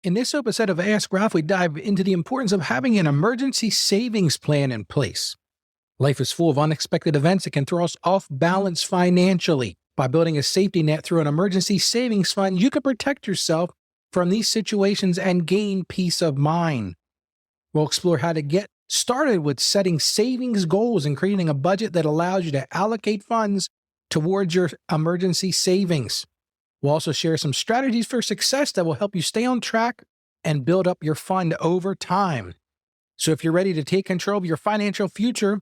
In this episode of Ask Ralph, we dive into the importance of having an emergency savings plan in place. Life is full of unexpected events that can throw us off balance financially. By building a safety net through an emergency savings fund, you can protect yourself from these situations and gain peace of mind. We'll explore how to get started with setting savings goals and creating a budget that allows you to allocate funds towards your emergency savings. We'll also share some strategies for success that will help you stay on track and build up your fund over time. So if you're ready to take control of your financial future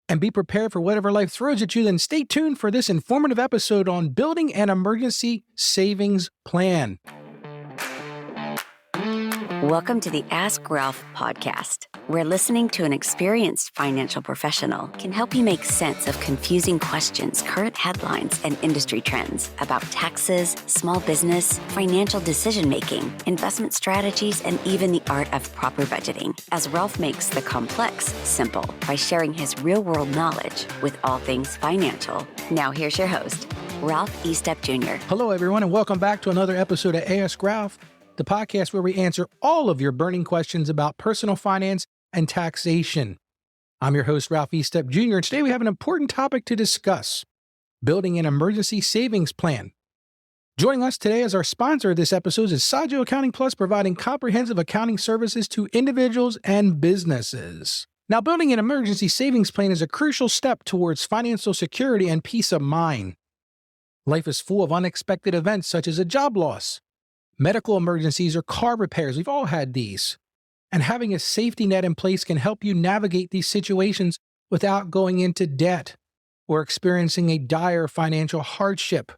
and be prepared for whatever life throws at you, then stay tuned for this informative episode on building an emergency savings plan. Welcome to the Ask Ralph podcast, where listening to an experienced financial professional can help you make sense of confusing questions, current headlines, and industry trends about taxes, small business, financial decision-making, investment strategies, and even the art of proper budgeting, as Ralph makes the complex simple by sharing his real-world knowledge with all things financial. Now here's your host, Ralph Estep Jr. Hello, everyone, and welcome back to another episode of Ask Ralph, the podcast where we answer all of your burning questions about personal finance and taxation. I'm your host, Ralph Estep Jr., and today we have an important topic to discuss: building an emergency savings plan. Joining us today as our sponsor of this episode is Sajo Accounting Plus, providing comprehensive accounting services to individuals and businesses. Now, building an emergency savings plan is a crucial step towards financial security and peace of mind. Life is full of unexpected events such as a job loss, medical emergencies, or car repairs. We've all had these. And having a safety net in place can help you navigate these situations without going into debt or experiencing a dire financial hardship.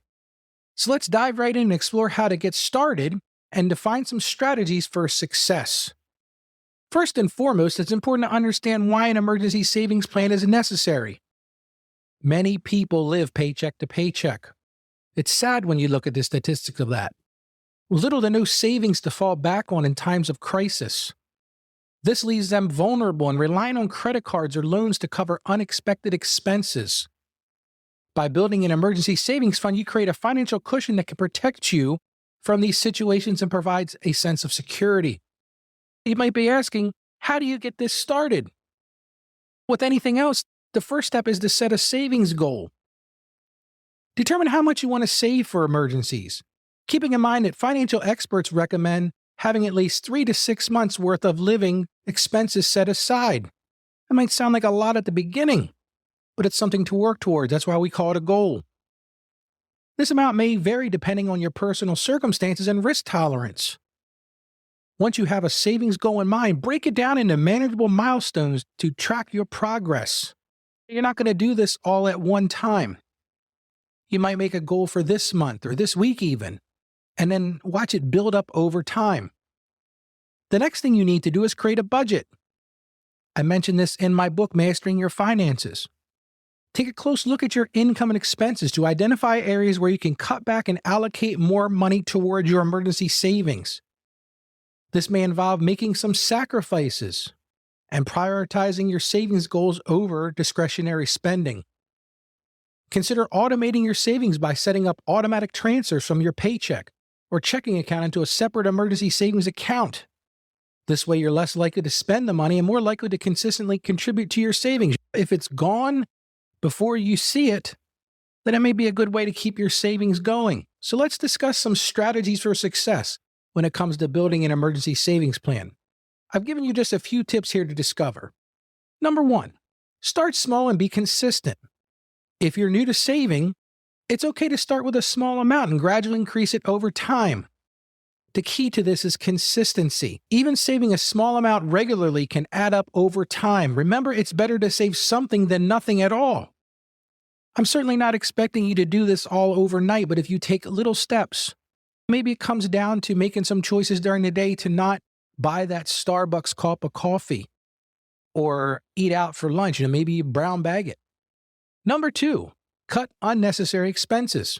So let's dive right in and explore how to get started and define some strategies for success. First and foremost, it's important to understand why an emergency savings plan is necessary. Many people live paycheck to paycheck. It's sad when you look at the statistics of that. Little to no savings to fall back on in times of crisis. This leaves them vulnerable and relying on credit cards or loans to cover unexpected expenses. By building an emergency savings fund, you create a financial cushion that can protect you from these situations and provides a sense of security. You might be asking, how do you get this started? With anything else, the first step is to set a savings goal. Determine how much you want to save for emergencies, keeping in mind that financial experts recommend having at least 3 to 6 months worth of living expenses set aside. That might sound like a lot at the beginning, but it's something to work towards. That's why we call it a goal. This amount may vary depending on your personal circumstances and risk tolerance. Once you have a savings goal in mind, break it down into manageable milestones to track your progress. You're not going to do this all at one time. You might make a goal for this month or this week even, and then watch it build up over time. The next thing you need to do is create a budget. I mentioned this in my book, Mastering Your Finances. Take a close look at your income and expenses to identify areas where you can cut back and allocate more money towards your emergency savings. This may involve making some sacrifices and prioritizing your savings goals over discretionary spending. Consider automating your savings by setting up automatic transfers from your paycheck or checking account into a separate emergency savings account. This way, you're less likely to spend the money and more likely to consistently contribute to your savings. If it's gone before you see it, then it may be a good way to keep your savings going. So let's discuss some strategies for success when it comes to building an emergency savings plan. I've given you just a few tips here to discover. Number 1, start small and be consistent. If you're new to saving, it's okay to start with a small amount and gradually increase it over time. The key to this is consistency. Even saving a small amount regularly can add up over time. Remember, it's better to save something than nothing at all. I'm certainly not expecting you to do this all overnight, but if you take little steps, maybe it comes down to making some choices during the day to not buy that Starbucks cup of coffee or eat out for lunch. Maybe you brown bag it. Number 2, cut unnecessary expenses.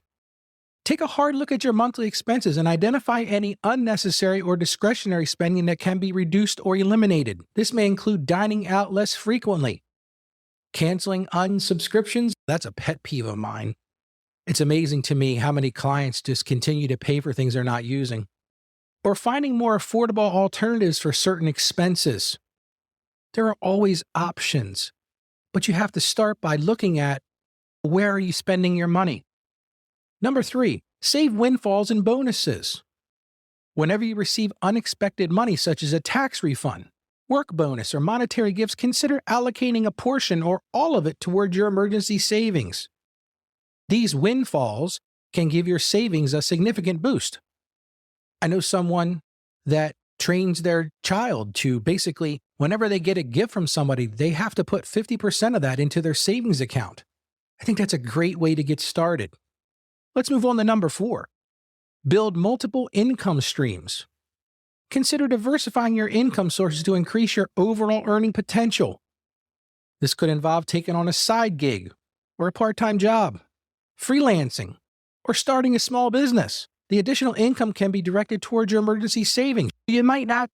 Take a hard look at your monthly expenses and identify any unnecessary or discretionary spending that can be reduced or eliminated. This may include dining out less frequently, canceling unsubscriptions. That's a pet peeve of mine. It's amazing to me how many clients just continue to pay for things they're not using. or finding more affordable alternatives for certain expenses. There are always options, but you have to start by looking at where are you spending your money. Number 3, save windfalls and bonuses. Whenever you receive unexpected money, such as a tax refund, work bonus, or monetary gifts, consider allocating a portion or all of it toward your emergency savings. These windfalls can give your savings a significant boost. I know someone that trains their child to basically, whenever they get a gift from somebody, they have to put 50% of that into their savings account. I think that's a great way to get started. Let's move on to number 4. Build multiple income streams. Consider diversifying your income sources to increase your overall earning potential. This could involve taking on a side gig or a part-time job, freelancing, or starting a small business. The additional income can be directed towards your emergency savings. You might not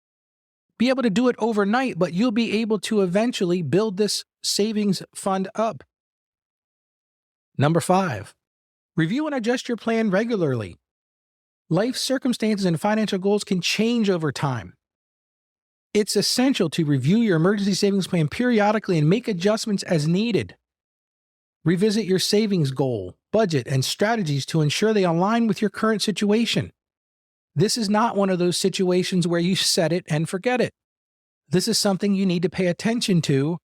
be able to do it overnight, but you'll be able to eventually build this savings fund up. Number 5, review and adjust your plan regularly. Life circumstances and financial goals can change over time. It's essential to review your emergency savings plan periodically and make adjustments as needed. Revisit your savings goal, budget, and strategies to ensure they align with your current situation. This is not one of those situations where you set it and forget it. This is something you need to pay attention to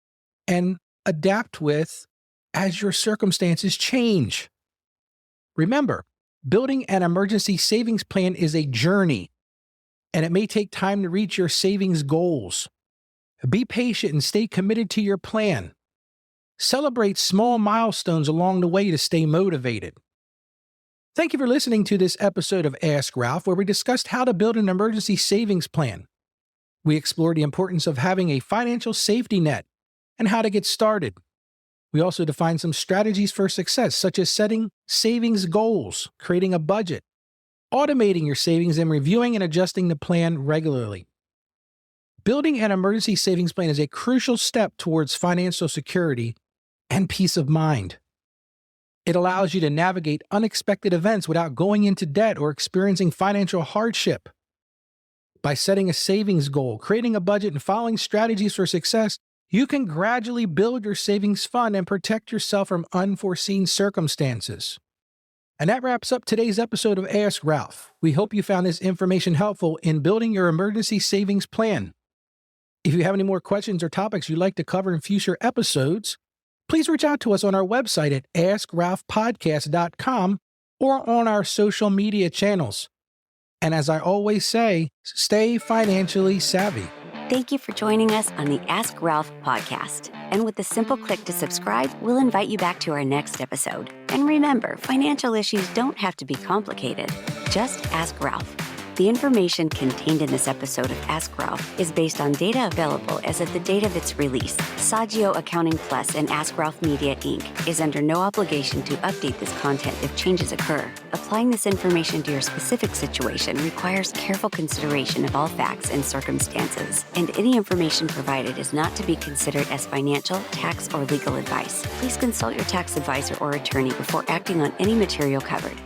and adapt with as your circumstances change. Remember, building an emergency savings plan is a journey, and it may take time to reach your savings goals. Be patient and stay committed to your plan. Celebrate small milestones along the way to stay motivated. Thank you for listening to this episode of Ask Ralph, where we discussed how to build an emergency savings plan. We explored the importance of having a financial safety net and how to get started. We also defined some strategies for success, such as setting savings goals, creating a budget, automating your savings, and reviewing and adjusting the plan regularly. Building an emergency savings plan is a crucial step towards financial security and peace of mind. It allows you to navigate unexpected events without going into debt or experiencing financial hardship. By setting a savings goal, creating a budget, and following strategies for success, you can gradually build your savings fund and protect yourself from unforeseen circumstances. And that wraps up today's episode of Ask Ralph. We hope you found this information helpful in building your emergency savings plan. If you have any more questions or topics you'd like to cover in future episodes, please reach out to us on our website at askralphpodcast.com or on our social media channels. And as I always say, stay financially savvy. Thank you for joining us on the Ask Ralph podcast. And with a simple click to subscribe, we'll invite you back to our next episode. And remember, financial issues don't have to be complicated. Just ask Ralph. The information contained in this episode of Ask Ralph is based on data available as of the date of its release. Saggio Accounting Plus and Ask Ralph Media, Inc. is under no obligation to update this content if changes occur. Applying this information to your specific situation requires careful consideration of all facts and circumstances, and any information provided is not to be considered as financial, tax, or legal advice. Please consult your tax advisor or attorney before acting on any material covered.